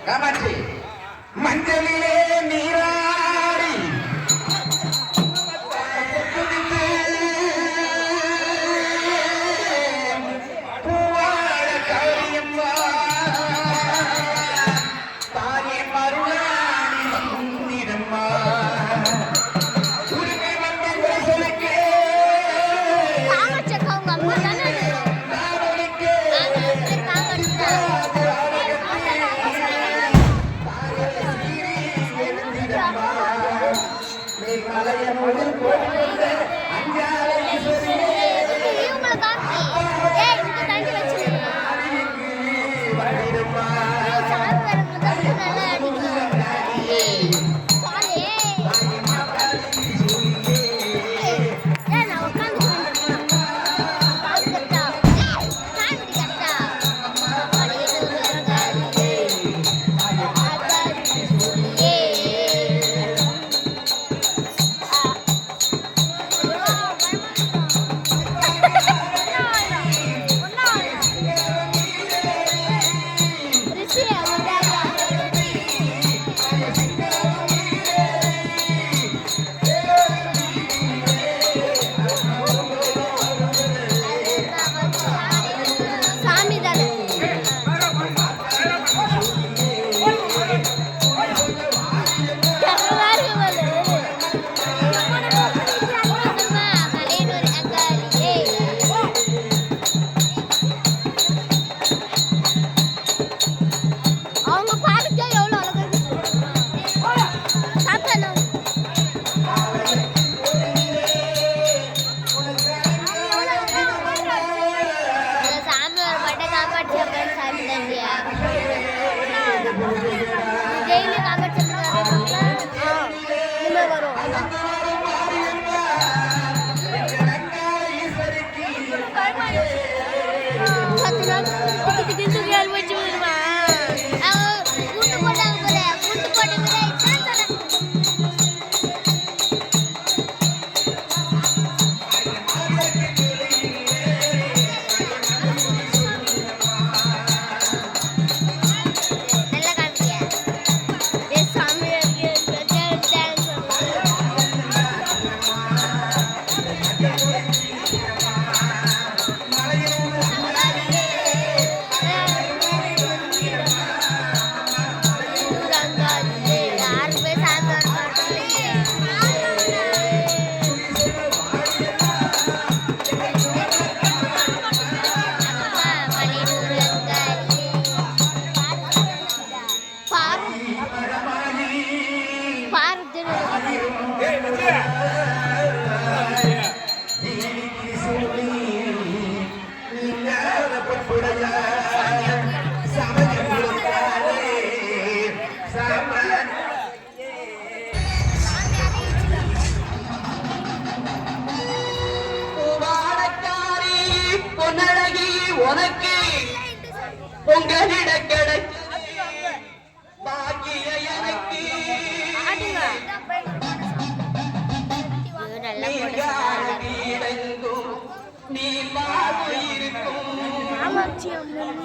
காமாட்சி மஞ்சளிலே நீராடி பூவாழ காரியம்மா தானே மருளாடி வந்திடம்மா உரிமை வந்த சொல்லுக்கே உங்களிட கிடைச்சது பாக்கிய எனக்கு நீங்கும் நீ பார்த்து இருக்கும்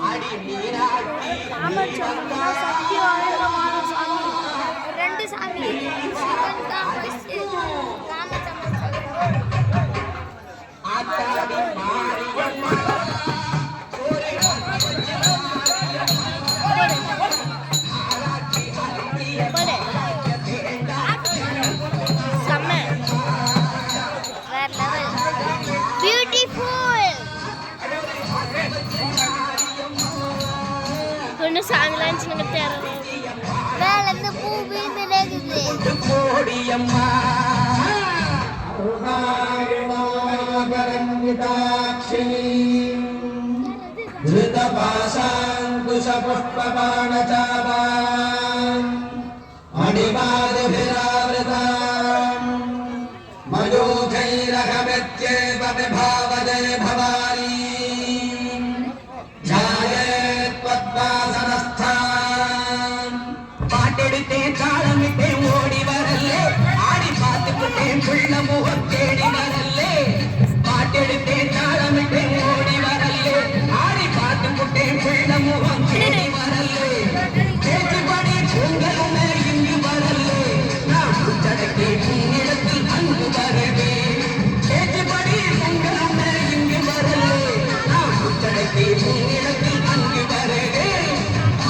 அடி நீராட்டி ரெண்டு சாமி ஆத்தாடி மாரியம்மா சாமிலாம் சின்ன தேர்வு மேல இருந்து பூ விழுந்து கோடியம்மா பாட்டெடுத்தேன் தாளமிட்டேன் ஓடி வரல்லே ஆடி பார்த்துக்கிட்டேன் புள்ள முகம் தேடி வரல்லே பாட்டெடுத்தேன் தாளமிட்டேன் ஓடி வரல்லே ஆடி பார்த்துக்கிட்டேன் புள்ள முகம் தேடி வரல்லே பேச்சுப்படி உங்களும் இங்கு வரல்லே நான் உச்சடக்கே உன்னிடத்தில் அன்பு வரவே பேச்சுப்படி உங்களும் இங்கு வரல்லே நான் உச்சடக்கே உன்னிடத்தில் அன்பு வரவே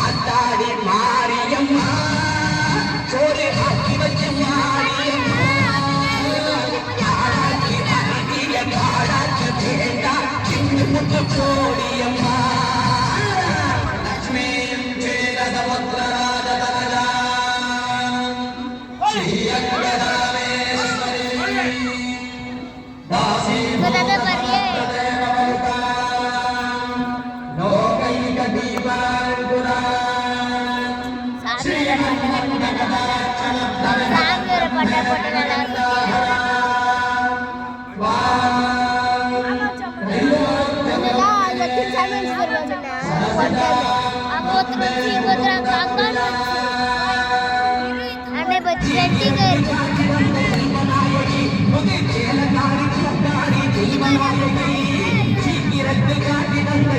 ஆத்தாடி மாரியம்மா சோறு ஆக்கி வச்சு மாரியம்மா ஆளாக்கி அழகிய காடாச்சு தேண்டா சிந்து முட்டு கோடியம்மா லட்சுமியும் சேரதமுத்ரராஜதனஜா ஸ்ரீயங்கராமேஸ்வரி தாசி லோகைக தீபாங்குரா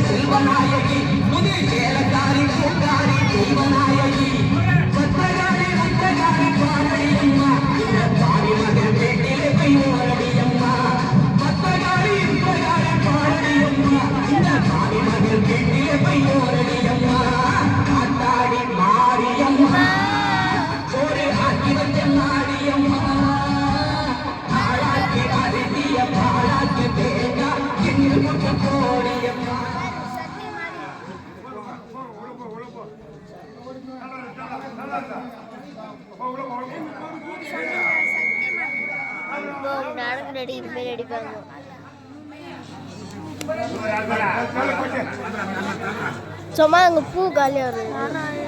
செல்வநாயகி முதல் சேலக்காரி கூட்டாரி தெய்வநாயகி பத்தகாரி முத்தகாரி பாரடியம்மா பாரி மகன் வீட்டிலே போய் ஓரடியம்மா பத்தகாரி முத்தகாரி பாரடியம்மா இந்த பாரி மகன் வீட்டிலே போய் ஓரடியம்மா காத்தாடி மாரியம்மா சோறு ஆக்கி வச்ச மாரியம்மா ஆளாக்கி அருகிய பாலாக்கி தேங்கா என்று முட்டு கோடியம்மா ரெடி அடிப்பாங்க சும்மா அங்க பூ காலியா வருது